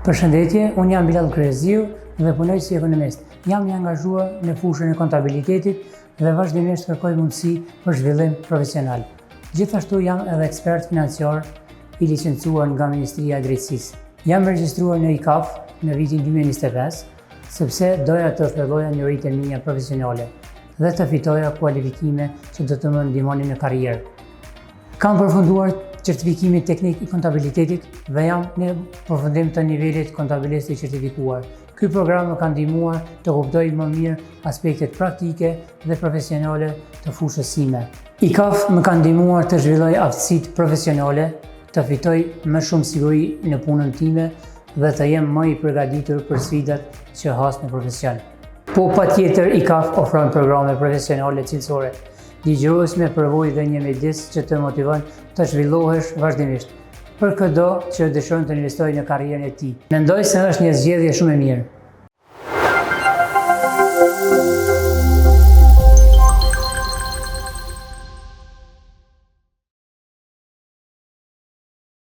Përshëndetje, unë jam Bilal Kryeziu dhe punoj si ekonomist. Jam i angazhuar në fushën e kontabilitetit dhe vazhdimisht kërkoj mundësi për zhvillim profesional. Gjithashtu jam edhe ekspert financiar i licencuar nga Ministria e Drejtësisë. Jam regjistruar në ICAF në vitin 2025, sepse doja të filloj njohuritë mia profesionale dhe të fitoja kualifikime që do të më ndihmonin në karrierë. Kam përfunduar certifikimin teknik i kontabilitetit dhe jam në përfundim të nivelit kontabilist i certifikuar. Ky program më ka ndihmuar të kuptoj më mirë aspektet praktike dhe profesionale të fushës sime. ICAF më ka ndihmuar të zhvilloj aftësitë profesionale, të fitoj më shumë siguri në punën time dhe të jem më i përgatitur për sfidat që has në profesion. Po patjetër ICAF ofron programe profesionale cilësore, ligjëruesme, përvojë dhe një mjedis që të motivon të zhvillohesh vazhdimisht për çdo që dëshiron të investojë në karrierën e tij. Mendoj se është një zgjedhje shumë e mirë.